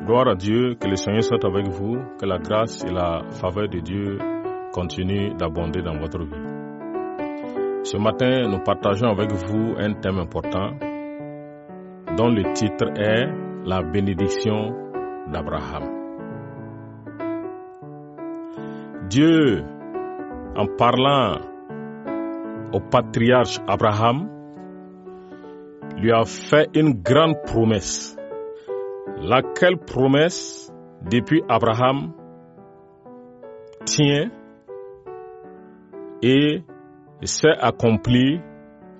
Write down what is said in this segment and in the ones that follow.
Gloire à Dieu, que le Seigneur soit avec vous, que la grâce et la faveur de Dieu continuent d'abonder dans votre vie. Ce matin, nous partageons avec vous un thème important dont le titre est la bénédiction d'Abraham. Dieu, en parlant au patriarche Abraham, lui a fait une grande promesse. Laquelle promesse, depuis Abraham, tient et s'est accomplie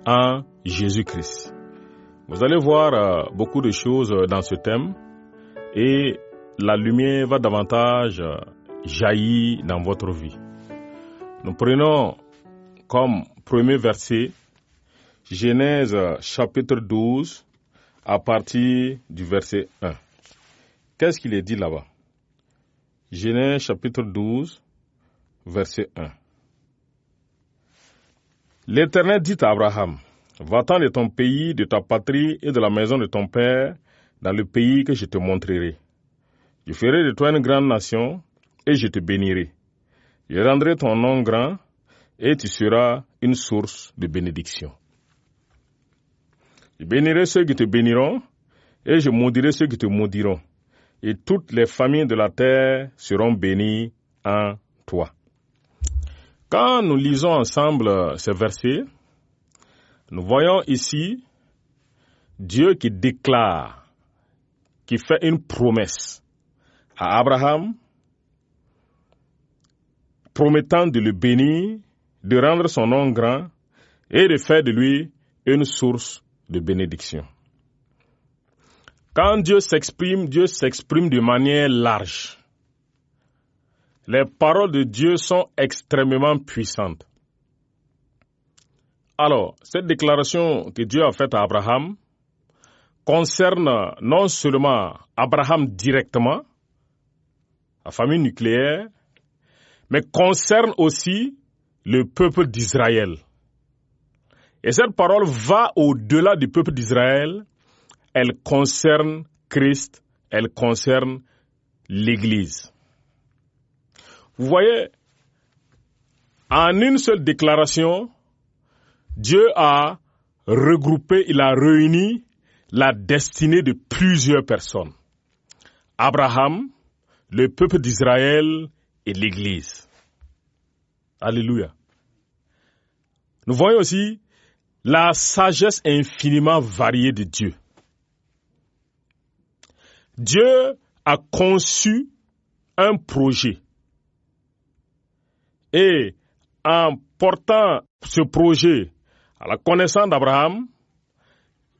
en Jésus-Christ. Vous allez voir beaucoup de choses dans ce thème et la lumière va davantage jaillir dans votre vie. Nous prenons comme premier verset Genèse chapitre 12 à partir du verset 1. Qu'est-ce qu'il est dit là-bas? Genèse chapitre 12, verset 1. L'Éternel dit à Abraham, va-t'en de ton pays, de ta patrie et de la maison de ton père, dans le pays que je te montrerai. Je ferai de toi une grande nation et je te bénirai. Je rendrai ton nom grand et tu seras une source de bénédiction. Je bénirai ceux qui te béniront et je maudirai ceux qui te maudiront. Et toutes les familles de la terre seront bénies en toi. Quand nous lisons ensemble ces versets, nous voyons ici Dieu qui déclare, qui fait une promesse à Abraham, promettant de le bénir, de rendre son nom grand et de faire de lui une source de bénédiction. Quand Dieu s'exprime de manière large. Les paroles de Dieu sont extrêmement puissantes. Alors, cette déclaration que Dieu a faite à Abraham concerne non seulement Abraham directement, la famille nucléaire, mais concerne aussi le peuple d'Israël. Et cette parole va au-delà du peuple d'Israël. Elle concerne Christ, elle concerne l'Église. Vous voyez, en une seule déclaration, Dieu a regroupé, il a réuni la destinée de plusieurs personnes. Abraham, le peuple d'Israël et l'Église. Alléluia. Nous voyons aussi la sagesse infiniment variée de Dieu. Dieu a conçu un projet et en portant ce projet à la connaissance d'Abraham,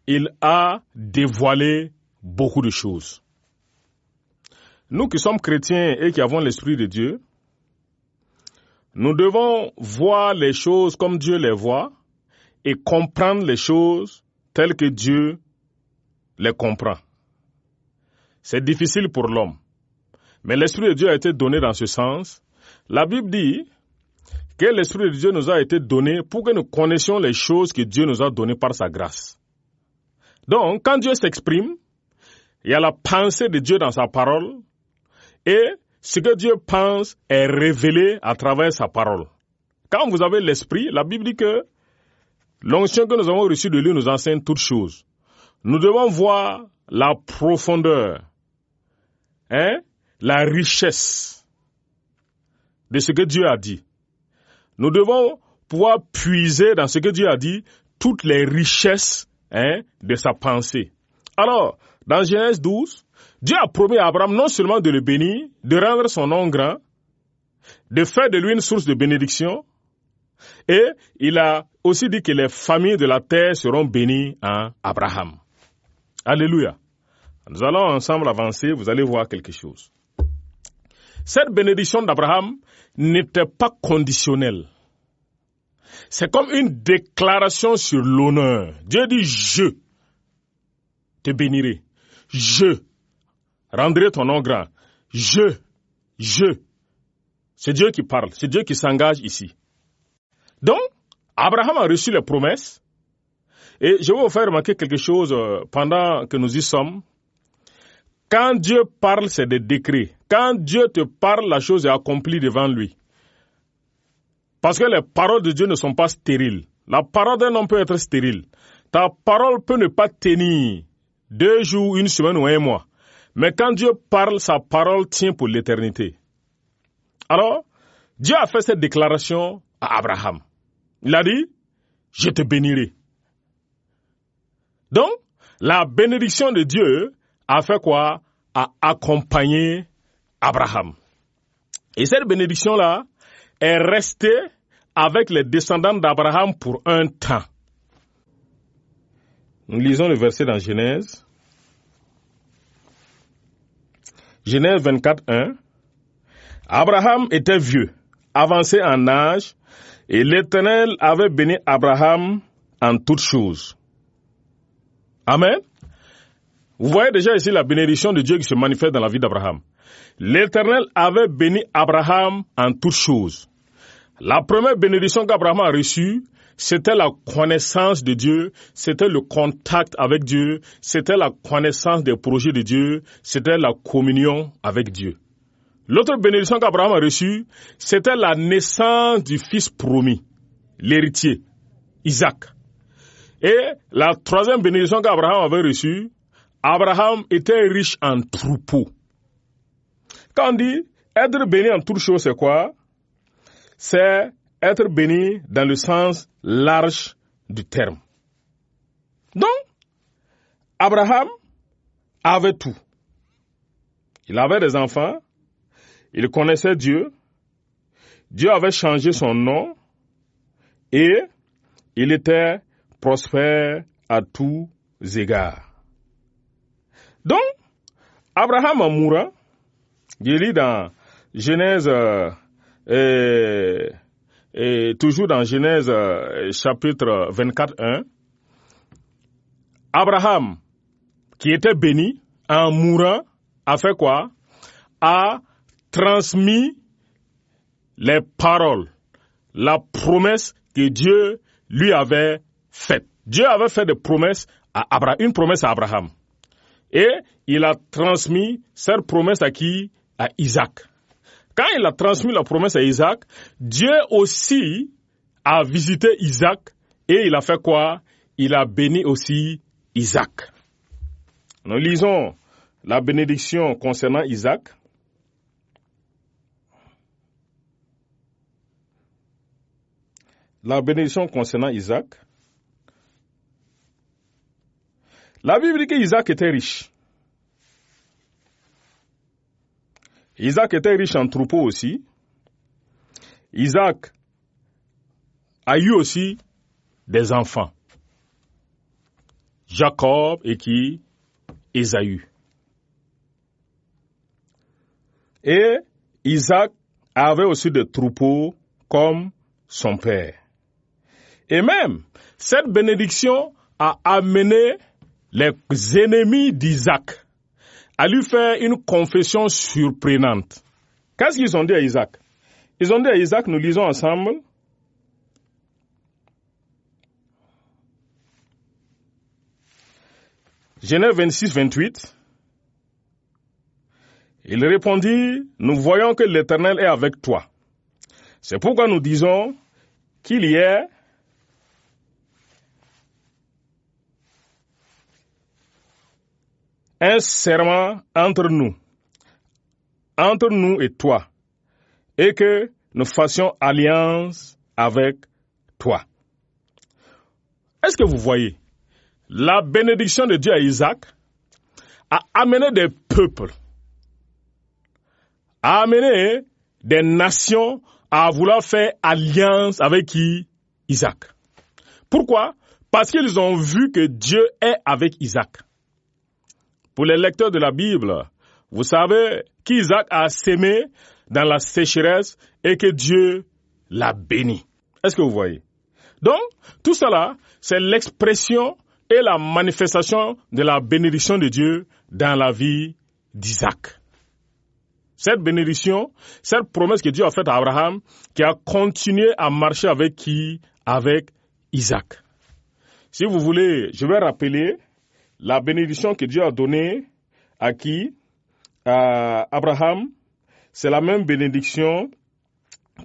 il a dévoilé beaucoup de choses. Nous qui sommes chrétiens et qui avons l'Esprit de Dieu, nous devons voir les choses comme Dieu les voit et comprendre les choses telles que Dieu les comprend. C'est difficile pour l'homme. Mais l'Esprit de Dieu a été donné dans ce sens. La Bible dit que l'Esprit de Dieu nous a été donné pour que nous connaissions les choses que Dieu nous a données par sa grâce. Donc, quand Dieu s'exprime, il y a la pensée de Dieu dans sa parole et ce que Dieu pense est révélé à travers sa parole. Quand vous avez l'Esprit, la Bible dit que l'onction que nous avons reçue de lui nous enseigne toutes choses. Nous devons voir la profondeur, la richesse de ce que Dieu a dit. Nous devons pouvoir puiser dans ce que Dieu a dit toutes les richesses de sa pensée. Alors, dans Genèse 12, Dieu a promis à Abraham non seulement de le bénir, de rendre son nom grand, de faire de lui une source de bénédiction, et il a aussi dit que les familles de la terre seront bénies en Abraham. Alléluia. Nous allons ensemble avancer, vous allez voir quelque chose. Cette bénédiction d'Abraham n'était pas conditionnelle. C'est comme une déclaration sur l'honneur. Dieu dit, je te bénirai. Je rendrai ton nom grand. Je. C'est Dieu qui parle, c'est Dieu qui s'engage ici. Donc, Abraham a reçu les promesses. Et je vais vous faire remarquer quelque chose pendant que nous y sommes. Quand Dieu parle, c'est des décrets. Quand Dieu te parle, la chose est accomplie devant lui. Parce que les paroles de Dieu ne sont pas stériles. La parole d'un homme peut être stérile. Ta parole peut ne pas tenir 2 jours, 1 semaine ou 1 mois. Mais quand Dieu parle, sa parole tient pour l'éternité. Alors, Dieu a fait cette déclaration à Abraham. Il a dit, je te bénirai. Donc, la bénédiction de Dieu a fait quoi? A accompagné Abraham. Et cette bénédiction-là est restée avec les descendants d'Abraham pour un temps. Nous lisons le verset dans Genèse. Genèse 24, 1. Abraham était vieux, avancé en âge, et l'Éternel avait béni Abraham en toutes choses. Amen. Vous voyez déjà ici la bénédiction de Dieu qui se manifeste dans la vie d'Abraham. L'Éternel avait béni Abraham en toutes choses. La première bénédiction qu'Abraham a reçue, c'était la connaissance de Dieu, c'était le contact avec Dieu, c'était la connaissance des projets de Dieu, c'était la communion avec Dieu. L'autre bénédiction qu'Abraham a reçue, c'était la naissance du fils promis, l'héritier, Isaac. Et la troisième bénédiction qu'Abraham avait reçue, Abraham était riche en troupeaux. Quand on dit être béni en toutes choses, c'est quoi? C'est être béni dans le sens large du terme. Donc, Abraham avait tout. Il avait des enfants, il connaissait Dieu, Dieu avait changé son nom et il était prospère à tous égards. Donc, Abraham en mourant, je lis dans Genèse, toujours dans Genèse chapitre 24, 1, Abraham, qui était béni, en mourant, a fait quoi? A transmis les paroles, la promesse que Dieu lui avait faite. Dieu avait fait des promesses à Abraham, une promesse à Abraham. Et il a transmis cette promesse à qui? À Isaac. Quand il a transmis la promesse à Isaac, Dieu aussi a visité Isaac et il a fait quoi? Il a béni aussi Isaac. Nous lisons la bénédiction concernant Isaac. La bénédiction concernant Isaac. La Bible dit qu'Isaac était riche. Isaac était riche en troupeaux aussi. Isaac a eu aussi des enfants. Jacob et qui? Ésaü. Et Isaac avait aussi des troupeaux comme son père. Et même, cette bénédiction a amené les ennemis d'Isaac à lui faire une confession surprenante. Qu'est-ce qu'ils ont dit à Isaac? Ils ont dit à Isaac, nous lisons ensemble, Genèse 26, 28. Il répondit, nous voyons que l'Éternel est avec toi. C'est pourquoi nous disons qu'il y ait un serment entre nous et toi, et que nous fassions alliance avec toi. Est-ce que vous voyez? La bénédiction de Dieu à Isaac a amené des peuples, a amené des nations à vouloir faire alliance avec qui? Isaac. Pourquoi? Parce qu'ils ont vu que Dieu est avec Isaac. Pour les lecteurs de la Bible, vous savez qu'Isaac a sémé dans la sécheresse et que Dieu l'a béni. Est-ce que vous voyez? Donc, tout cela, c'est l'expression et la manifestation de la bénédiction de Dieu dans la vie d'Isaac. Cette bénédiction, cette promesse que Dieu a faite à Abraham, qui a continué à marcher avec qui? Avec Isaac. Si vous voulez, je vais rappeler la bénédiction que Dieu a donnée à qui? à Abraham, c'est la même bénédiction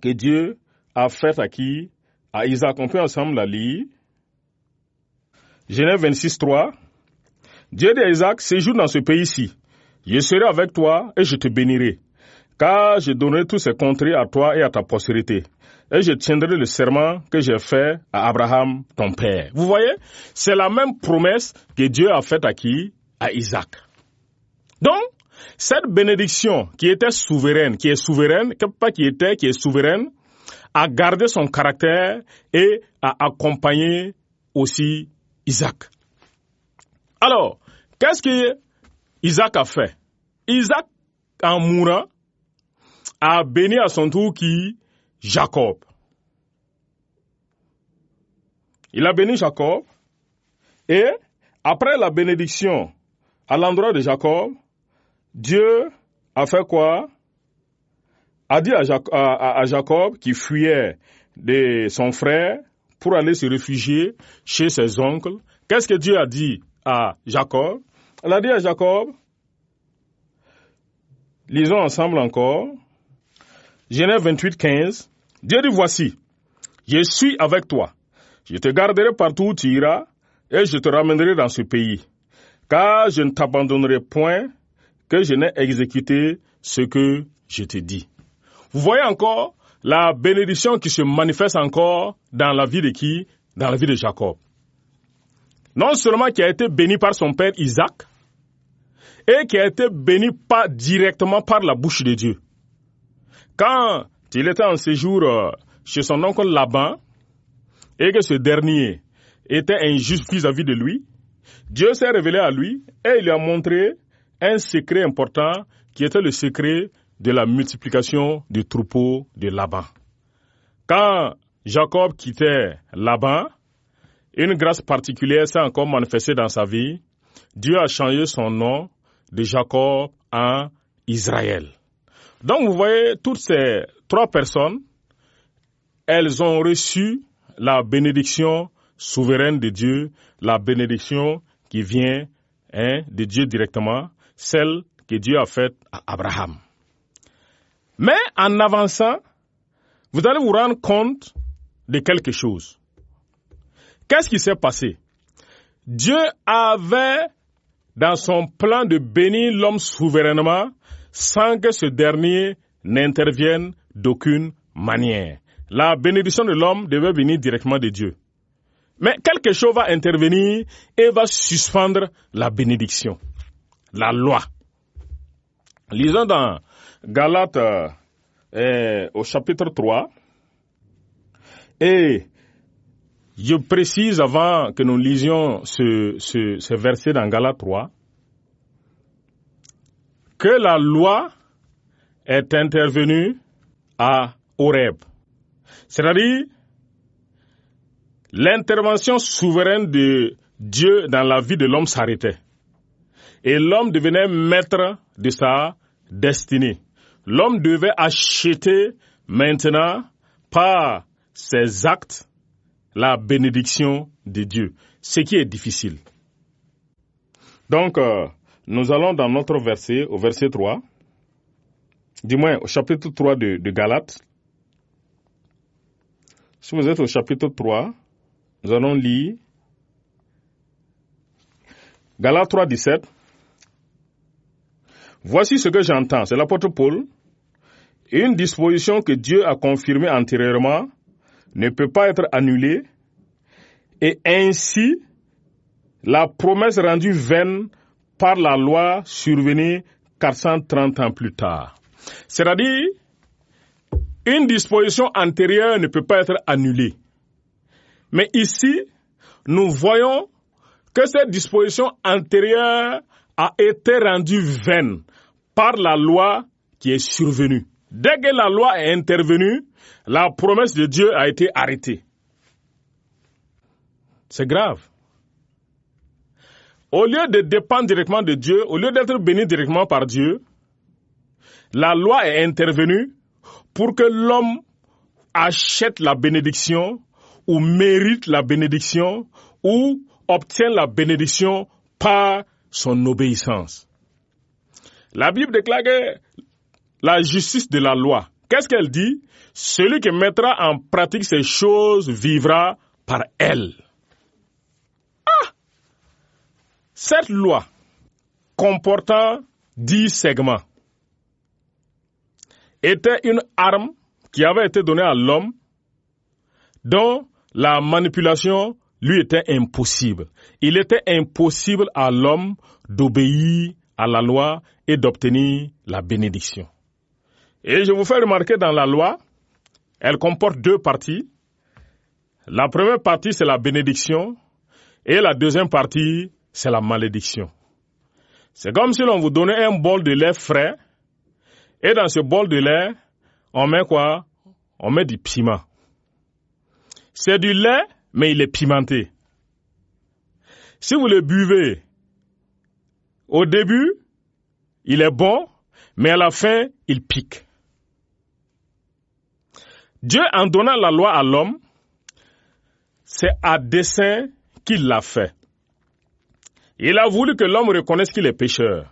que Dieu a faite à qui? À Isaac. On peut ensemble la lire. Genèse 26, 3. Dieu dit à Isaac, séjourne dans ce pays-ci. Je serai avec toi et je te bénirai. Car je donnerai tous ces contrées à toi et à ta postérité. Et je tiendrai le serment que j'ai fait à Abraham, ton père. Vous voyez, c'est la même promesse que Dieu a faite à qui? À Isaac. Donc, cette bénédiction qui était souveraine, qui est souveraine, qui est souveraine, a gardé son caractère et a accompagné aussi Isaac. Alors, qu'est-ce que Isaac a fait? Isaac, en mourant, a béni à son tour qui? Jacob. Il a béni Jacob et après la bénédiction à l'endroit de Jacob, Dieu a fait quoi? A dit à Jacob qui fuyait de son frère pour aller se réfugier chez ses oncles. Qu'est-ce que Dieu a dit à Jacob? Il a dit à Jacob, lisons ensemble encore, Genèse 28, 15, Dieu dit, voici, je suis avec toi, je te garderai partout où tu iras, et je te ramènerai dans ce pays, car je ne t'abandonnerai point, que je n'ai exécuté ce que je te dis. Vous voyez encore la bénédiction qui se manifeste encore dans la vie de qui? Dans la vie de Jacob. Non seulement qui a été béni par son père Isaac, et qui a été béni directement par la bouche de Dieu. Quand il était en séjour chez son oncle Laban, et que ce dernier était injuste vis-à-vis de lui, Dieu s'est révélé à lui et il lui a montré un secret important qui était le secret de la multiplication du troupeau de Laban. Quand Jacob quittait Laban, une grâce particulière s'est encore manifestée dans sa vie. Dieu a changé son nom de Jacob en Israël. Donc vous voyez, toutes ces trois personnes, elles ont reçu la bénédiction souveraine de Dieu, la bénédiction qui vient de Dieu directement, celle que Dieu a faite à Abraham. Mais en avançant, vous allez vous rendre compte de quelque chose. Qu'est-ce qui s'est passé? Dieu avait dans son plan de bénir l'homme souverainement sans que ce dernier n'intervienne d'aucune manière. La bénédiction de l'homme devait venir directement de Dieu. Mais quelque chose va intervenir et va suspendre la bénédiction, la loi. Lisons dans Galates au chapitre 3. Et je précise avant que nous lisions ce verset dans Galates 3, que la loi est intervenue à Horeb. C'est-à-dire, l'intervention souveraine de Dieu dans la vie de l'homme s'arrêtait. Et l'homme devenait maître de sa destinée. L'homme devait acheter maintenant par ses actes la bénédiction de Dieu, ce qui est difficile. Donc, nous allons dans notre verset, au verset 3, du moins au chapitre 3 de Galates. Si vous êtes au chapitre 3, nous allons lire Galates 3, 17. Voici ce que j'entends, c'est l'apôtre Paul. Une disposition que Dieu a confirmée antérieurement ne peut pas être annulée, et ainsi la promesse rendue vaine par la loi survenue 430 ans plus tard. C'est-à-dire, une disposition antérieure ne peut pas être annulée. Mais ici, nous voyons que cette disposition antérieure a été rendue vaine par la loi qui est survenue. Dès que la loi est intervenue, la promesse de Dieu a été arrêtée. C'est grave. Au lieu de dépendre directement de Dieu, au lieu d'être béni directement par Dieu, la loi est intervenue pour que l'homme achète la bénédiction ou mérite la bénédiction ou obtienne la bénédiction par son obéissance. La Bible déclare que la justice de la loi, qu'est-ce qu'elle dit? Celui qui mettra en pratique ces choses vivra par elle. Cette loi comportant 10 segments était une arme qui avait été donnée à l'homme dont la manipulation lui était impossible. Il était impossible à l'homme d'obéir à la loi et d'obtenir la bénédiction. Et je vous fais remarquer dans la loi, elle comporte 2 parties. La première partie, c'est la bénédiction et la deuxième partie, c'est la malédiction. C'est comme si l'on vous donnait un bol de lait frais et dans ce bol de lait, on met quoi? On met du piment. C'est du lait, mais il est pimenté. Si vous le buvez, au début, il est bon, mais à la fin, il pique. Dieu, en donnant la loi à l'homme, c'est à dessein qu'il l'a fait. Il a voulu que l'homme reconnaisse qu'il est pécheur.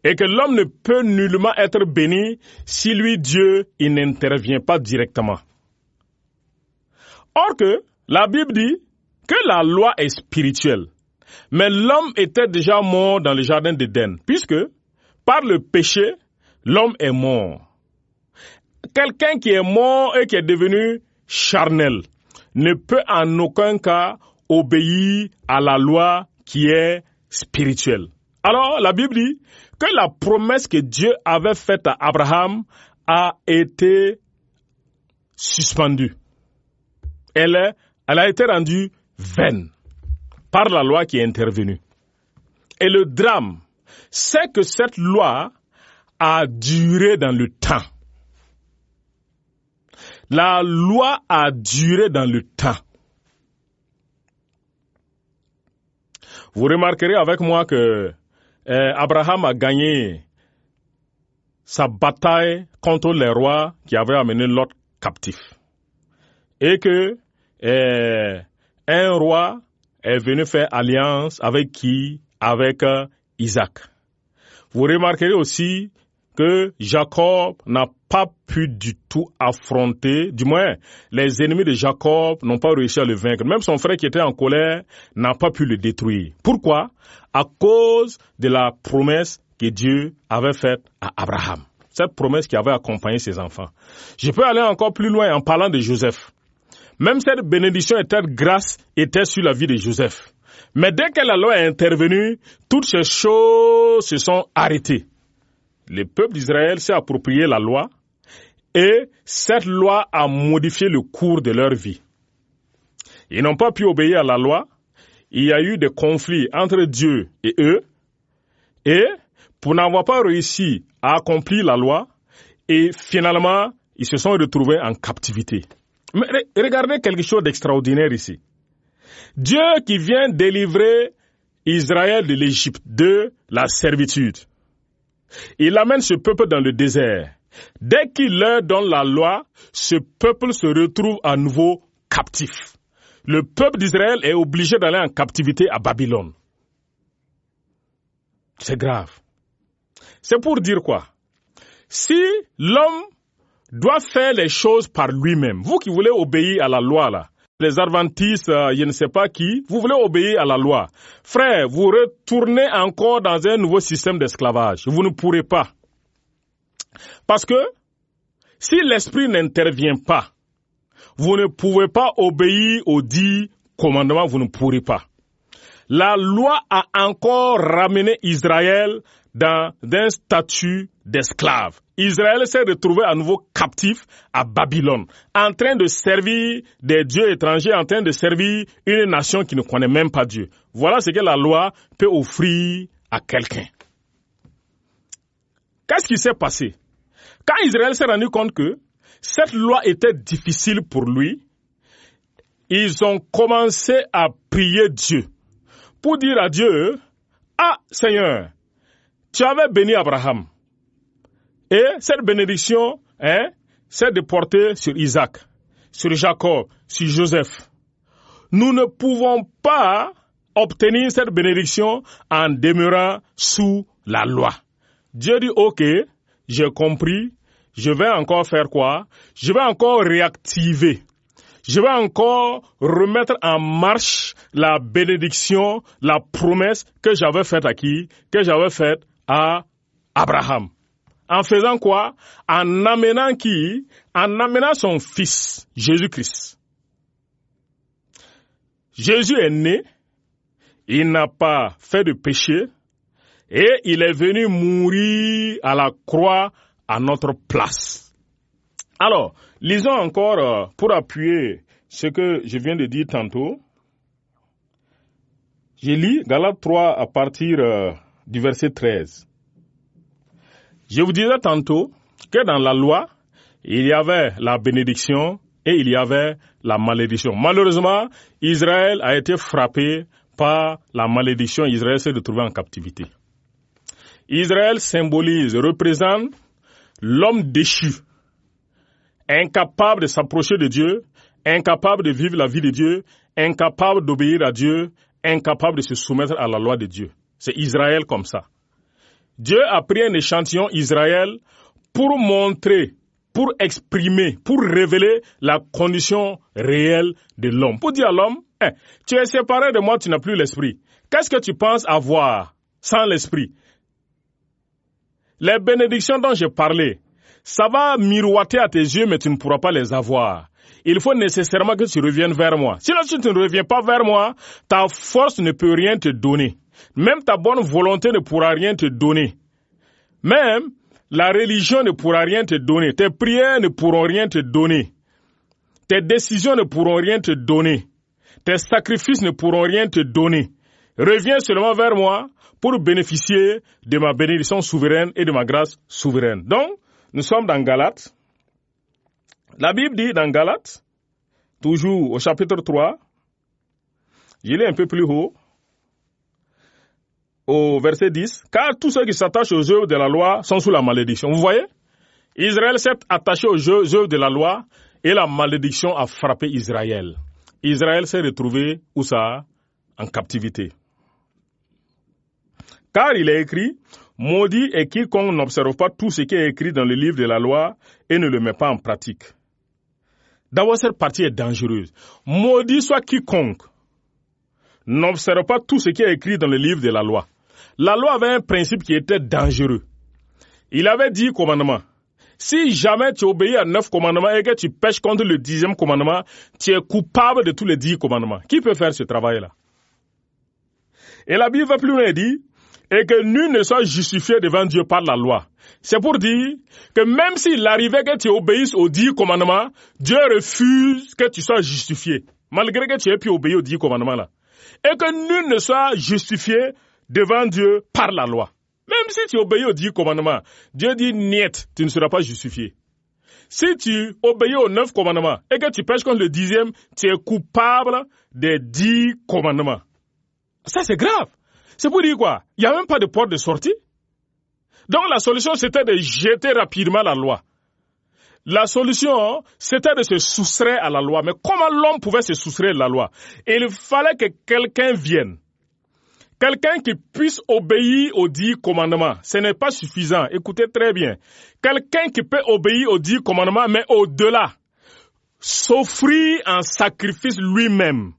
Et que l'homme ne peut nullement être béni si lui, Dieu, il n'intervient pas directement. Or que la Bible dit que la loi est spirituelle. Mais l'homme était déjà mort dans le jardin d'Éden, puisque par le péché, l'homme est mort. Quelqu'un qui est mort et qui est devenu charnel ne peut en aucun cas obéir à la loi qui est spirituelle. Alors, la Bible dit que la promesse que Dieu avait faite à Abraham a été suspendue. Elle a été rendue vaine par la loi qui est intervenue. Et le drame, c'est que cette loi a duré dans le temps. La loi a duré dans le temps. Vous remarquerez avec moi que Abraham a gagné sa bataille contre les rois qui avaient amené Lot captif. Et que un roi est venu faire alliance avec qui? Avec Isaac. Vous remarquerez aussi que Jacob n'a pas pu du tout affronter, du moins les ennemis de Jacob n'ont pas réussi à le vaincre. Même son frère qui était en colère n'a pas pu le détruire. Pourquoi? À cause de la promesse que Dieu avait faite à Abraham. Cette promesse qui avait accompagné ses enfants. Je peux aller encore plus loin en parlant de Joseph. Même cette bénédiction et cette grâce étaient sur la vie de Joseph. Mais dès que la loi est intervenue, toutes ces choses se sont arrêtées. Le peuple d'Israël s'est approprié la loi et cette loi a modifié le cours de leur vie. Ils n'ont pas pu obéir à la loi. Il y a eu des conflits entre Dieu et eux. Et pour n'avoir pas réussi à accomplir la loi, et finalement, ils se sont retrouvés en captivité. Mais regardez quelque chose d'extraordinaire ici. Dieu qui vient délivrer Israël de l'Égypte, de la servitude. Il amène ce peuple dans le désert. Dès qu'il leur donne la loi, ce peuple se retrouve à nouveau captif. Le peuple d'Israël est obligé d'aller en captivité à Babylone. C'est grave. C'est pour dire quoi? Si l'homme doit faire les choses par lui-même, vous qui voulez obéir à la loi là, les adventistes, je ne sais pas qui, vous voulez obéir à la loi. Frère, vous retournez encore dans un nouveau système d'esclavage. Vous ne pourrez pas. Parce que si l'esprit n'intervient pas, vous ne pouvez pas obéir aux 10 commandements, vous ne pourrez pas. La loi a encore ramené Israël dans un statut d'esclave. Israël s'est retrouvé à nouveau captif à Babylone, en train de servir des dieux étrangers, en train de servir une nation qui ne connaît même pas Dieu. Voilà ce que la loi peut offrir à quelqu'un. Qu'est-ce qui s'est passé? Quand Israël s'est rendu compte que cette loi était difficile pour lui, ils ont commencé à prier Dieu pour dire à Dieu, « Ah, Seigneur, tu avais béni Abraham. Et cette bénédiction, c'est de porter sur Isaac, sur Jacob, sur Joseph. Nous ne pouvons pas obtenir cette bénédiction en demeurant sous la loi. Dieu dit, ok, j'ai compris, je vais encore faire quoi? Je vais encore réactiver. Je vais encore remettre en marche la bénédiction, la promesse que j'avais faite à qui? Que j'avais faite à Abraham. En faisant quoi? En amenant qui? En amenant son fils, Jésus-Christ. Jésus est né, il n'a pas fait de péché et il est venu mourir à la croix à notre place. Alors, lisons encore pour appuyer ce que je viens de dire tantôt. Je lis Galates 3 à partir du verset 13. Je vous disais tantôt que dans la loi, il y avait la bénédiction et il y avait la malédiction. Malheureusement, Israël a été frappé par la malédiction. Israël s'est retrouvé en captivité. Israël symbolise, représente l'homme déchu, incapable de s'approcher de Dieu, incapable de vivre la vie de Dieu, incapable d'obéir à Dieu, incapable de se soumettre à la loi de Dieu. C'est Israël comme ça. Dieu a pris un échantillon Israël pour montrer, pour exprimer, pour révéler la condition réelle de l'homme. Pour dire à l'homme, tu es séparé de moi, tu n'as plus l'esprit. Qu'est-ce que tu penses avoir sans l'esprit? Les bénédictions dont j'ai parlé, ça va miroiter à tes yeux, mais tu ne pourras pas les avoir. Il faut nécessairement que tu reviennes vers moi. Sinon, si tu ne reviens pas vers moi, ta force ne peut rien te donner. Même ta bonne volonté ne pourra rien te donner. Même la religion ne pourra rien te donner. Tes prières ne pourront rien te donner. Tes décisions ne pourront rien te donner. Tes sacrifices ne pourront rien te donner. Reviens seulement vers moi pour bénéficier de ma bénédiction souveraine et de ma grâce souveraine. Donc, nous sommes dans Galates. La Bible dit dans Galates, toujours au chapitre 3, je lis un peu plus haut, au verset 10, « Car tous ceux qui s'attachent aux œuvres de la loi sont sous la malédiction. » Vous voyez? Israël s'est attaché aux œuvres de la loi et la malédiction a frappé Israël. Israël s'est retrouvé, où ça? En captivité. Car il est écrit, « Maudit est quiconque n'observe pas tout ce qui est écrit dans le livre de la loi et ne le met pas en pratique. » D'abord, cette partie est dangereuse. Maudit soit quiconque n'observe pas tout ce qui est écrit dans le livre de la loi. La loi avait un principe qui était dangereux. Il avait 10 commandements. Si jamais tu obéis à 9 commandements et que tu pèches contre le 10e commandement, tu es coupable de tous les 10 commandements. Qui peut faire ce travail-là? Et la Bible va plus loin et dit, et que nul ne soit justifié devant Dieu par la loi. C'est pour dire que même s'il arrivait que tu obéisses aux 10 commandements, Dieu refuse que tu sois justifié, malgré que tu aies pu obéir aux 10 commandements là. Et que nul ne soit justifié devant Dieu par la loi. Même si tu obéis aux 10 commandements, Dieu dit niet, tu ne seras pas justifié. Si tu obéis aux 9 commandements et que tu pèches contre le 10e, tu es coupable des 10 commandements. Ça c'est grave. C'est pour dire quoi? Il n'y a même pas de porte de sortie. Donc la solution, c'était de jeter rapidement la loi. La solution, c'était de se soustraire à la loi. Mais comment l'homme pouvait se soustraire de la loi? Il fallait que quelqu'un vienne. Quelqu'un qui puisse obéir aux 10 commandements. Ce n'est pas suffisant. Écoutez très bien. Quelqu'un qui peut obéir aux 10 commandements, mais au-delà, s'offrir en sacrifice lui-même.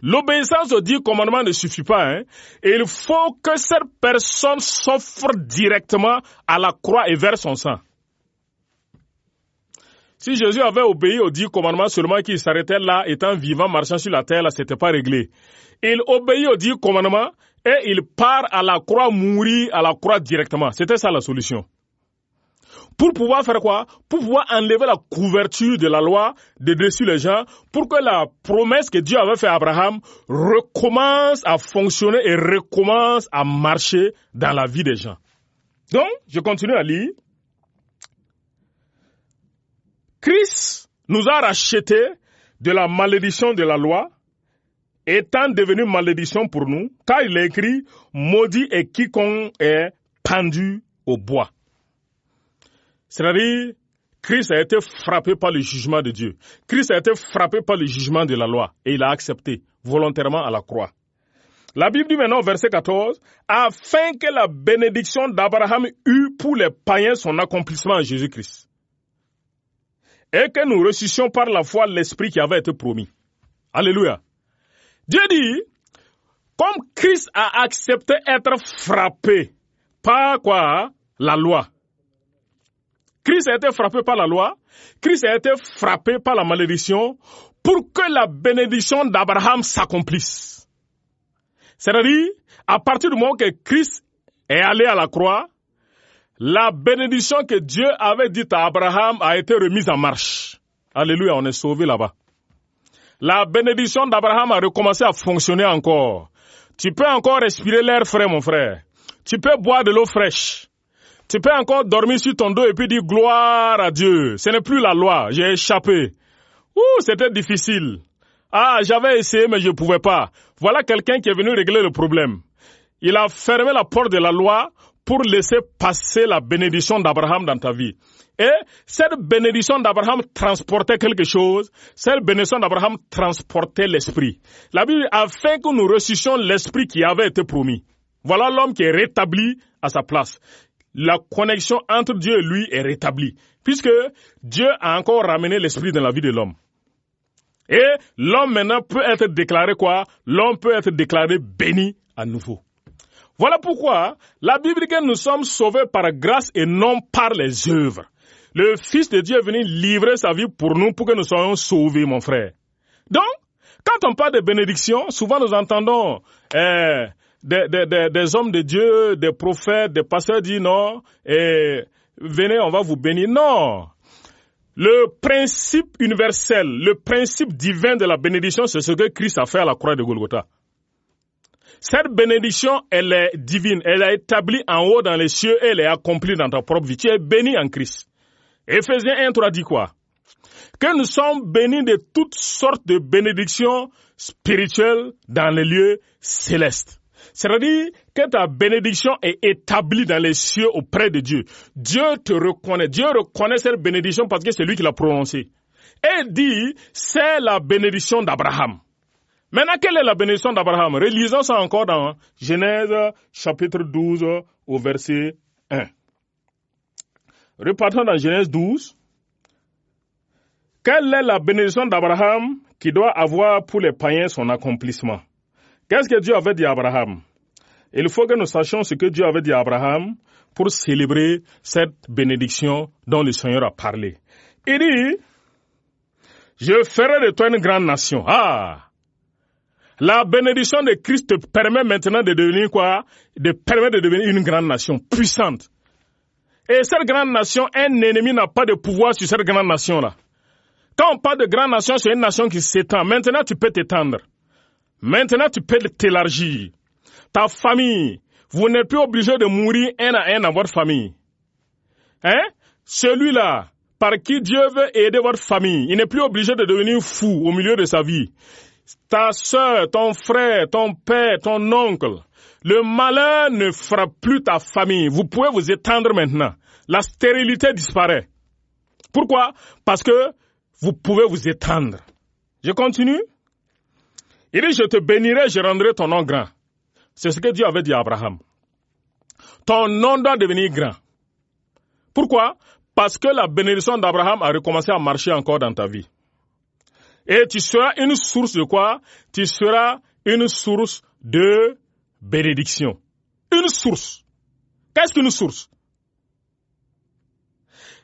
L'obéissance aux 10 commandements ne suffit pas. Il faut que cette personne s'offre directement à la croix et verse son sang. Si Jésus avait obéi aux 10 commandements seulement qu'il s'arrêtait là, étant vivant, marchant sur la terre, là, c'était pas réglé. Il obéit aux 10 commandements et il part à la croix, mourir à la croix directement. C'était ça la solution. Pour pouvoir faire quoi? Pour pouvoir enlever la couverture de la loi de dessus les gens, pour que la promesse que Dieu avait faite à Abraham recommence à fonctionner et recommence à marcher dans la vie des gens. Donc, je continue à lire. Christ nous a rachetés de la malédiction de la loi, étant devenu malédiction pour nous, car il est écrit, maudit est quiconque est pendu au bois. C'est-à-dire, Christ a été frappé par le jugement de Dieu. Christ a été frappé par le jugement de la loi et il a accepté volontairement à la croix. La Bible dit maintenant, verset 14, afin que la bénédiction d'Abraham eût pour les païens son accomplissement en Jésus-Christ. Et que nous reçussions par la foi l'esprit qui avait été promis. Alléluia. Dieu dit, comme Christ a accepté être frappé par quoi? La loi. Christ a été frappé par la loi. Christ a été frappé par la malédiction pour que la bénédiction d'Abraham s'accomplisse. C'est-à-dire, à partir du moment que Christ est allé à la croix, la bénédiction que Dieu avait dite à Abraham a été remise en marche. Alléluia, on est sauvé là-bas. La bénédiction d'Abraham a recommencé à fonctionner encore. Tu peux encore respirer l'air frais, mon frère. Tu peux boire de l'eau fraîche. Tu peux encore dormir sur ton dos et puis dire gloire à Dieu. Ce n'est plus la loi, j'ai échappé. C'était difficile. J'avais essayé mais je ne pouvais pas. Voilà quelqu'un qui est venu régler le problème. Il a fermé la porte de la loi pour laisser passer la bénédiction d'Abraham dans ta vie. Et cette bénédiction d'Abraham transportait quelque chose. Cette bénédiction d'Abraham transportait l'esprit. La Bible dit, afin que nous reçussions l'esprit qui avait été promis. Voilà l'homme qui est rétabli à sa place. La connexion entre Dieu et lui est rétablie. Puisque Dieu a encore ramené l'esprit dans la vie de l'homme. Et l'homme maintenant peut être déclaré quoi? L'homme peut être déclaré béni à nouveau. Voilà pourquoi la Bible dit que nous sommes sauvés par grâce et non par les œuvres. Le Fils de Dieu est venu livrer sa vie pour nous pour que nous soyons sauvés, mon frère. Donc, quand on parle de bénédiction, souvent nous entendons des hommes de Dieu, des prophètes, des pasteurs dire non, venez, on va vous bénir. Non. Le principe universel, le principe divin de la bénédiction, c'est ce que Christ a fait à la croix de Golgotha. Cette bénédiction, elle est divine, elle est établie en haut dans les cieux et elle est accomplie dans ta propre vie. Tu es béni en Christ. Éphésiens 1:3 dit quoi? Que nous sommes bénis de toutes sortes de bénédictions spirituelles dans les lieux célestes. C'est-à-dire que ta bénédiction est établie dans les cieux auprès de Dieu. Dieu te reconnaît. Dieu reconnaît cette bénédiction parce que c'est lui qui l'a prononcée. Et dit, c'est la bénédiction d'Abraham. Maintenant, quelle est la bénédiction d'Abraham? Relisons ça encore dans Genèse chapitre 12 au verset 1. Repartons dans Genèse 12. Quelle est la bénédiction d'Abraham qui doit avoir pour les païens son accomplissement? Qu'est-ce que Dieu avait dit à Abraham? Il faut que nous sachions ce que Dieu avait dit à Abraham pour célébrer cette bénédiction dont le Seigneur a parlé. Il dit, je ferai de toi une grande nation. La bénédiction de Christ te permet maintenant de devenir quoi? Permet de devenir une grande nation puissante. Et cette grande nation, un ennemi n'a pas de pouvoir sur cette grande nation-là. Quand on parle de grande nation, c'est une nation qui s'étend. Maintenant, tu peux t'étendre. Maintenant, tu peux t'élargir. Ta famille, vous n'êtes plus obligé de mourir un à un dans votre famille. Celui-là, par qui Dieu veut aider votre famille, il n'est plus obligé de devenir fou au milieu de sa vie. Ta soeur, ton frère, ton père, ton oncle, le malheur ne frappe plus ta famille. Vous pouvez vous étendre maintenant. La stérilité disparaît. Pourquoi? Parce que vous pouvez vous étendre. Je continue. Il dit, je te bénirai, je rendrai ton nom grand. C'est ce que Dieu avait dit à Abraham. Ton nom doit devenir grand. Pourquoi? Parce que la bénédiction d'Abraham a recommencé à marcher encore dans ta vie. Et tu seras une source de quoi? Tu seras une source de bénédiction. Une source. Qu'est-ce qu'une source?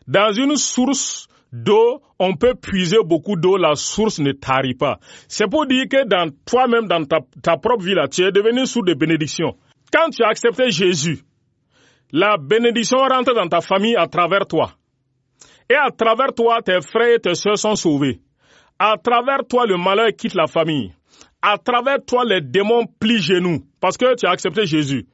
Dans une source d'eau, on peut puiser beaucoup d'eau, la source ne tarit pas. C'est pour dire que dans toi-même, dans ta propre vie, là, tu es devenu une source de bénédiction. Quand tu as accepté Jésus, la bénédiction rentre dans ta famille à travers toi. Et à travers toi, tes frères et tes sœurs sont sauvés. À travers toi, le malheur quitte la famille. À travers toi, les démons plient genoux parce que tu as accepté Jésus.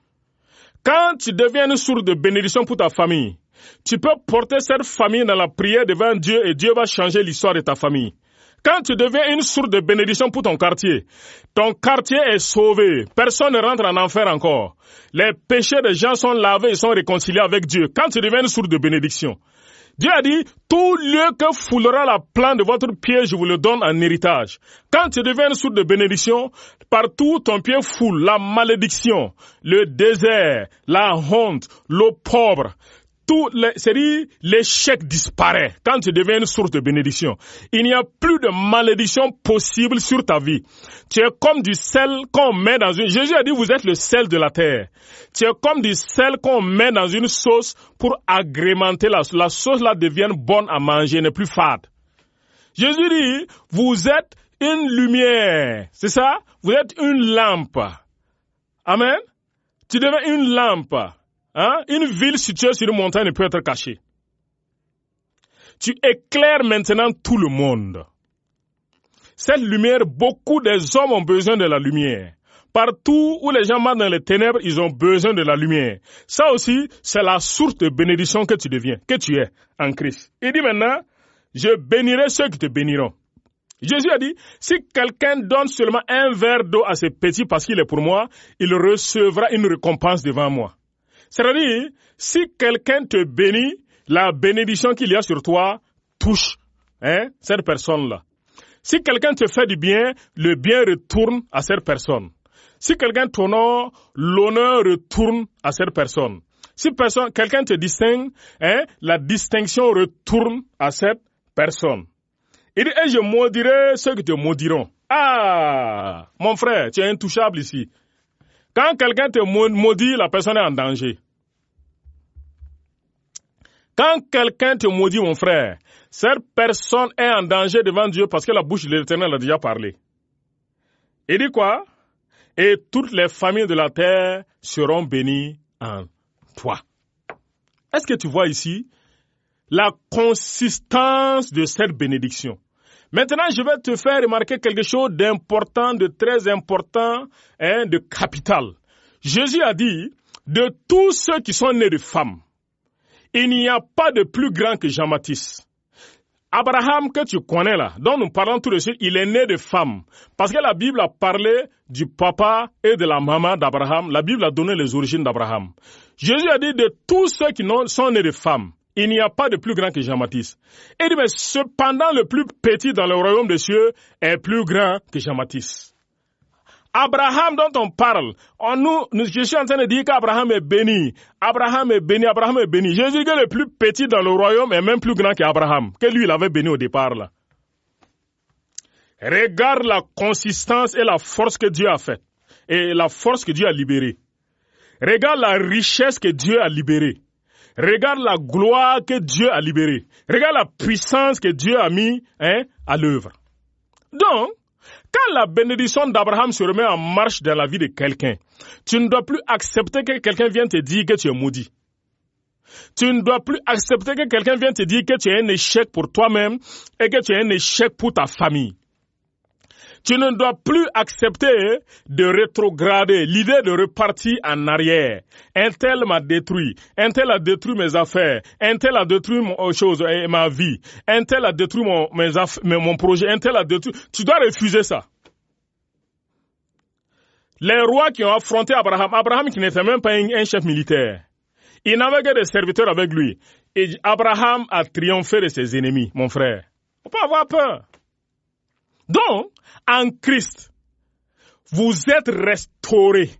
Quand tu deviens une source de bénédiction pour ta famille, tu peux porter cette famille dans la prière devant Dieu et Dieu va changer l'histoire de ta famille. Quand tu deviens une source de bénédiction pour ton quartier est sauvé. Personne ne rentre en enfer encore. Les péchés des gens sont lavés et sont réconciliés avec Dieu. Quand tu deviens une source de bénédiction, Dieu a dit, tout lieu que foulera la plante de votre pied, je vous le donne en héritage. Quand tu deviens une source de bénédiction, partout ton pied foule la malédiction, le désert, la honte, l'eau pauvre, c'est-à-dire l'échec disparaît quand tu deviens une source de bénédiction. Il n'y a plus de malédiction possible sur ta vie. Tu es comme du sel qu'on met dans une... Jésus a dit, vous êtes le sel de la terre. Tu es comme du sel qu'on met dans une sauce pour agrémenter la sauce là devient bonne à manger, n'est plus fade. Jésus dit, vous êtes une lumière. C'est ça? Vous êtes une lampe. Amen? Tu deviens une lampe. Hein? Une ville située sur une montagne ne peut être cachée. Tu éclaires maintenant tout le monde. Cette lumière, beaucoup des hommes ont besoin de la lumière. Partout où les gens marchent dans les ténèbres, ils ont besoin de la lumière. Ça aussi, c'est la source de bénédiction que tu deviens, que tu es en Christ. Il dit maintenant, je bénirai ceux qui te béniront. Jésus a dit, si quelqu'un donne seulement un verre d'eau à ses petits parce qu'il est pour moi, il recevra une récompense devant moi. C'est-à-dire, si quelqu'un te bénit, la bénédiction qu'il y a sur toi touche cette personne-là. Si quelqu'un te fait du bien, le bien retourne à cette personne. Si quelqu'un t'honore, l'honneur retourne à cette personne. Si quelqu'un te distingue, la distinction retourne à cette personne. Il dit, et je maudirai ceux qui te maudiront. Ah, mon frère, tu es intouchable ici. Quand quelqu'un te maudit, la personne est en danger. Quand quelqu'un te maudit, mon frère, cette personne est en danger devant Dieu parce que la bouche de l'Éternel a déjà parlé. Il dit quoi? Et toutes les familles de la terre seront bénies en toi. Est-ce que tu vois ici la consistance de cette bénédiction? Maintenant, je vais te faire remarquer quelque chose d'important, de très important, de capital. Jésus a dit, de tous ceux qui sont nés de femmes, il n'y a pas de plus grand que Jean-Baptiste. Abraham, que tu connais là, dont nous parlons tout de suite, il est né de femme. Parce que la Bible a parlé du papa et de la maman d'Abraham. La Bible a donné les origines d'Abraham. Jésus a dit, de tous ceux qui sont nés de femmes, il n'y a pas de plus grand que Jean-Baptiste. Il dit, mais cependant, le plus petit dans le royaume des cieux est plus grand que Jean-Baptiste. Abraham dont on parle, je suis en train de dire qu'Abraham est béni. Abraham est béni, Abraham est béni. Jésus dit que le plus petit dans le royaume est même plus grand qu'Abraham, que lui il avait béni au départ là. Regarde la consistance et la force que Dieu a faite. Et la force que Dieu a libérée. Regarde la richesse que Dieu a libérée. Regarde la gloire que Dieu a libérée. Regarde la puissance que Dieu a mis à l'œuvre. Donc, quand la bénédiction d'Abraham se remet en marche dans la vie de quelqu'un, tu ne dois plus accepter que quelqu'un vienne te dire que tu es maudit. Tu ne dois plus accepter que quelqu'un vienne te dire que tu es un échec pour toi-même et que tu es un échec pour ta famille. Tu ne dois plus accepter de rétrograder, l'idée de repartir en arrière. Un tel m'a détruit, un tel a détruit mes affaires, un tel a détruit ma vie, un tel a détruit mon projet, un tel a détruit... Tu dois refuser ça. Les rois qui ont affronté Abraham qui n'était même pas un chef militaire, il n'avait que des serviteurs avec lui. Et Abraham a triomphé de ses ennemis, mon frère. Il ne faut pas avoir peur. Donc, en Christ, vous êtes restaurés.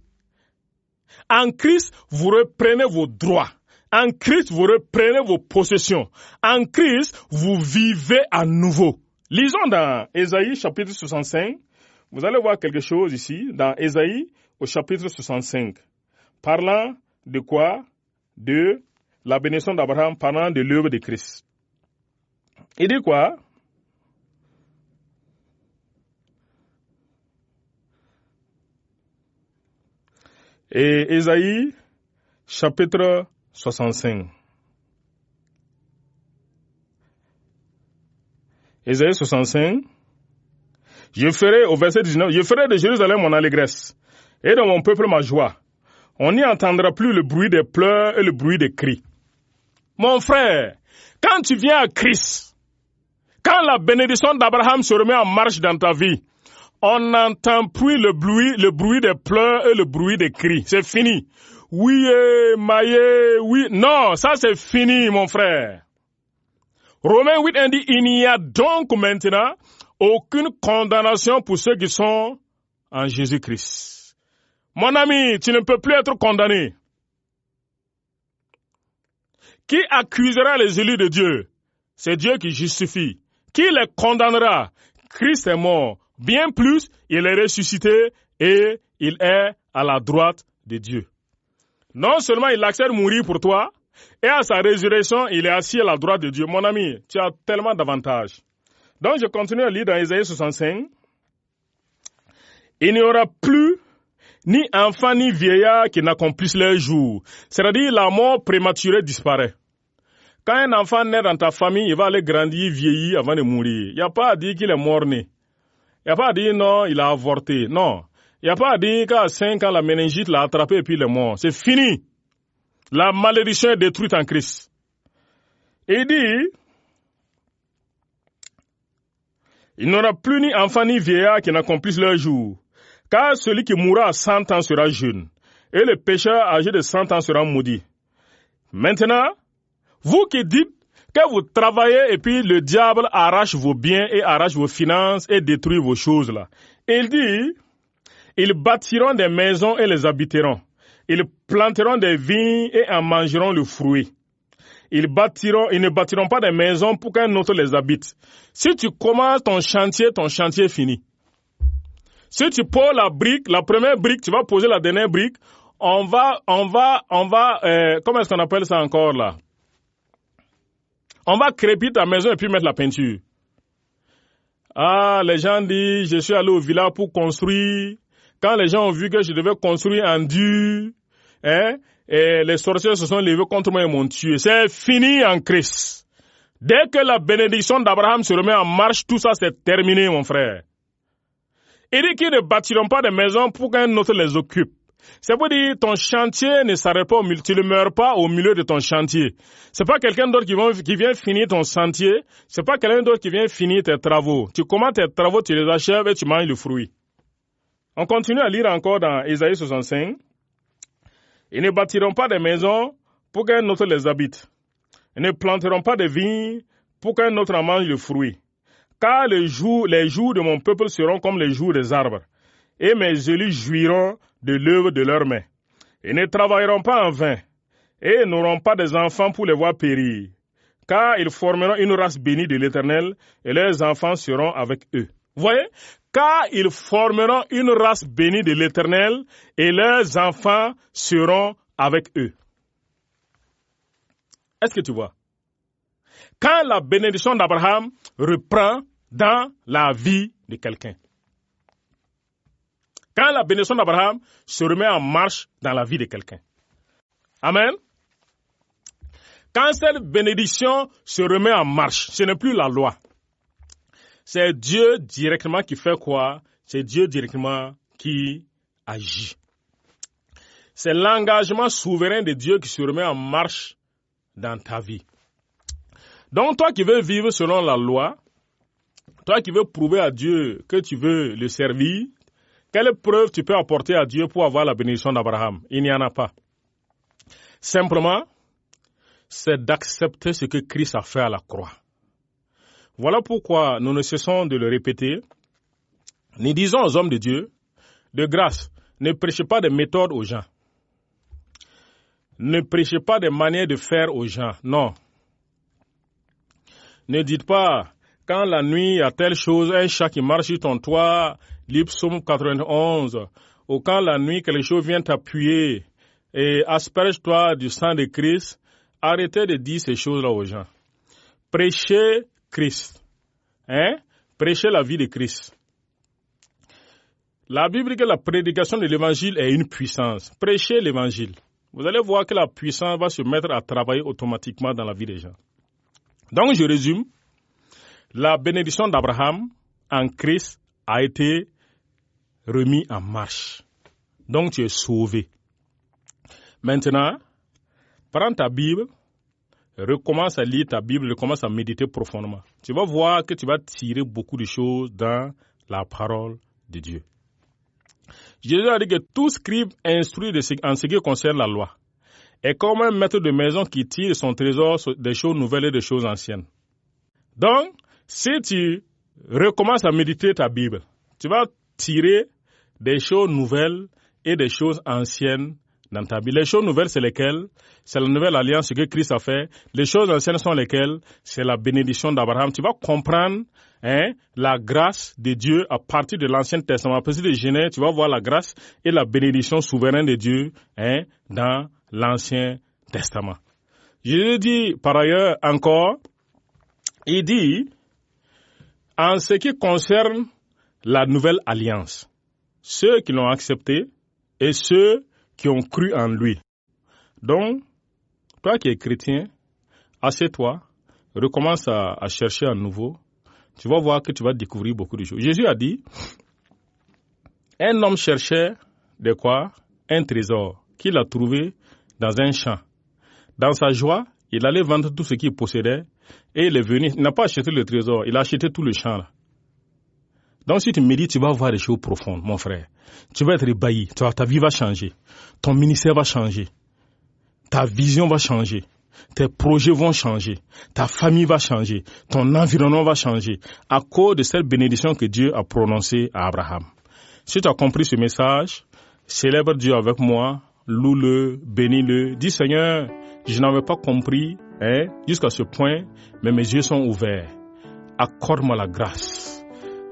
En Christ, vous reprenez vos droits. En Christ, vous reprenez vos possessions. En Christ, vous vivez à nouveau. Lisons dans Ésaïe chapitre 65. Vous allez voir quelque chose ici, dans Ésaïe au chapitre 65. Parlant de quoi? De la bénédiction d'Abraham, parlant de l'œuvre de Christ. Il dit quoi? Et Ésaïe, chapitre 65. Ésaïe 65. Je ferai, au verset 19, je ferai de Jérusalem mon allégresse, et de mon peuple ma joie. On n'y entendra plus le bruit des pleurs et le bruit des cris. Mon frère, quand tu viens à Christ, quand la bénédiction d'Abraham se remet en marche dans ta vie, on n'entend plus le bruit des pleurs et le bruit des cris. C'est fini. Oui, maillé, oui. Non, ça c'est fini, mon frère. Romains 8 dit, il n'y a donc maintenant aucune condamnation pour ceux qui sont en Jésus-Christ. Mon ami, tu ne peux plus être condamné. Qui accusera les élus de Dieu? C'est Dieu qui justifie. Qui les condamnera? Christ est mort. Bien plus, il est ressuscité et il est à la droite de Dieu. Non seulement il accepte de mourir pour toi, et à sa résurrection, il est assis à la droite de Dieu. Mon ami, tu as tellement d'avantages. Donc je continue à lire dans Isaïe 65. Il n'y aura plus ni enfant ni vieillard qui n'accomplissent leurs jours. C'est-à-dire la mort prématurée disparaît. Quand un enfant naît dans ta famille, il va aller grandir, vieillir avant de mourir. Il n'y a pas à dire qu'il est mort-né. Il n'y a pas à dire non, il a avorté. Non. Il n'y a pas à dire qu'à 5 ans, la méningite l'a attrapé et puis il est mort. C'est fini. La malédiction est détruite en Christ. Et il dit, il n'y aura plus ni enfant ni vieillard qui n'accomplissent leur jour. Car celui qui mourra à 100 ans sera jeune. Et le pécheur âgé de 100 ans sera maudit. Maintenant, vous qui dites que vous travaillez et puis le diable arrache vos biens et arrache vos finances et détruit vos choses là. Il dit, ils bâtiront des maisons et les habiteront. Ils planteront des vignes et en mangeront le fruit. Ils ne bâtiront pas des maisons pour qu'un autre les habite. Si tu commences ton chantier est fini. Si tu poses la brique, la première brique, tu vas poser la dernière brique, on va, comment est-ce qu'on appelle ça encore là? On va crépir ta maison et puis mettre la peinture. Ah, les gens disent, je suis allé au village pour construire. Quand les gens ont vu que je devais construire en dur, et les sorciers se sont levés contre moi et m'ont tué. C'est fini en Christ. Dès que la bénédiction d'Abraham se remet en marche, tout ça c'est terminé, mon frère. Il dit qu'ils ne bâtiront pas de maisons pour qu'un autre les occupe. C'est pour dire ton chantier ne s'arrête pas, tu ne meurs pas au milieu de ton chantier. C'est pas quelqu'un d'autre qui vient finir ton chantier. C'est pas quelqu'un d'autre qui vient finir tes travaux. Tu commences tes travaux, tu les achèves et tu manges le fruit. On continue à lire encore dans Isaïe 65. Ils ne bâtiront pas de maisons pour qu'un autre les habite. Ils ne planteront pas de vignes pour qu'un autre en mange le fruit. Car les jours de mon peuple seront comme les jours des arbres, et mes élus jouiront de l'œuvre de leurs mains. Ils ne travailleront pas en vain, et n'auront pas des enfants pour les voir périr. Car ils formeront une race bénie de l'Éternel, et leurs enfants seront avec eux. Vous voyez? Car ils formeront une race bénie de l'Éternel, et leurs enfants seront avec eux. Est-ce que tu vois? Quand la bénédiction d'Abraham reprend dans la vie de quelqu'un. Quand la bénédiction d'Abraham se remet en marche dans la vie de quelqu'un. Amen. Quand cette bénédiction se remet en marche, ce n'est plus la loi. C'est Dieu directement qui fait quoi? C'est Dieu directement qui agit. C'est l'engagement souverain de Dieu qui se remet en marche dans ta vie. Donc toi qui veux vivre selon la loi, toi qui veux prouver à Dieu que tu veux le servir, quelle preuve tu peux apporter à Dieu pour avoir la bénédiction d'Abraham? Il n'y en a pas. Simplement, c'est d'accepter ce que Christ a fait à la croix. Voilà pourquoi nous ne cessons de le répéter. Nous disons aux hommes de Dieu, de grâce, ne prêchez pas des méthodes aux gens. Ne prêchez pas des manières de faire aux gens. Non. Ne dites pas, quand la nuit il y a telle chose, un chat qui marche sur ton toit, Psaume 91, ou quand la nuit quelque chose vient t'appuyer et asperge-toi du sang de Christ, arrêtez de dire ces choses-là aux gens. Prêchez Christ. Prêchez la vie de Christ. La Bible dit que la prédication de l'évangile est une puissance. Prêchez l'évangile. Vous allez voir que la puissance va se mettre à travailler automatiquement dans la vie des gens. Donc je résume. La bénédiction d'Abraham en Christ a été remise en marche. Donc tu es sauvé. Maintenant, prends ta Bible, recommence à lire ta Bible, recommence à méditer profondément. Tu vas voir que tu vas tirer beaucoup de choses dans la parole de Dieu. Jésus a dit que tout scribe instruit en ce qui concerne la loi est comme un maître de maison qui tire son trésor des choses nouvelles et des choses anciennes. Donc, si tu recommences à méditer ta Bible, tu vas tirer des choses nouvelles et des choses anciennes dans ta Bible. Les choses nouvelles, c'est lesquelles? C'est la nouvelle alliance, ce que Christ a fait. Les choses anciennes sont lesquelles? C'est la bénédiction d'Abraham. Tu vas comprendre la grâce de Dieu à partir de l'Ancien Testament. À partir de Genèse, tu vas voir la grâce et la bénédiction souveraine de Dieu dans l'Ancien Testament. Je dis par ailleurs encore, il dit, en ce qui concerne la nouvelle alliance, ceux qui l'ont accepté et ceux qui ont cru en lui. Donc, toi qui es chrétien, assieds-toi, recommence à chercher à nouveau. Tu vas voir que tu vas découvrir beaucoup de choses. Jésus a dit, un homme cherchait de quoi? Un trésor qu'il a trouvé dans un champ. Dans sa joie, il allait vendre tout ce qu'il possédait et il est venu. Il n'a pas acheté le trésor, il a acheté tout le champ là. Donc si tu médites, tu vas voir des choses profondes, mon frère. Tu vas être ébahi, ta vie va changer. Ton ministère va changer. Ta vision va changer. Tes projets vont changer. Ta famille va changer. Ton environnement va changer à cause de cette bénédiction que Dieu a prononcée à Abraham. Si tu as compris ce message, célèbre Dieu avec moi, loue-le, bénis-le. Dis Seigneur, je n'avais pas compris jusqu'à ce point, mais mes yeux sont ouverts. Accorde-moi la grâce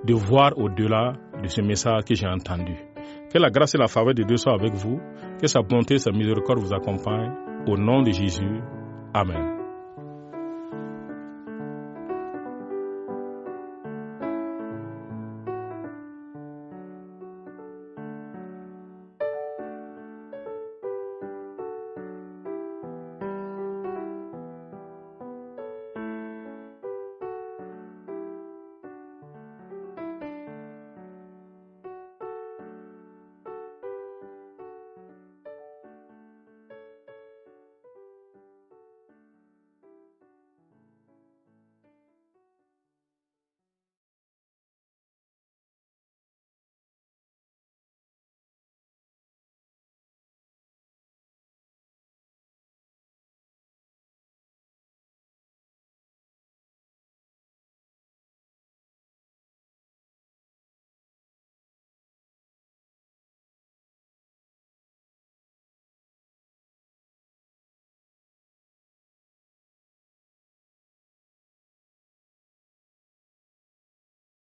de voir au-delà de ce message que j'ai entendu. Que la grâce et la faveur de Dieu soient avec vous. Que sa bonté et sa miséricorde vous accompagnent. Au nom de Jésus. Amen.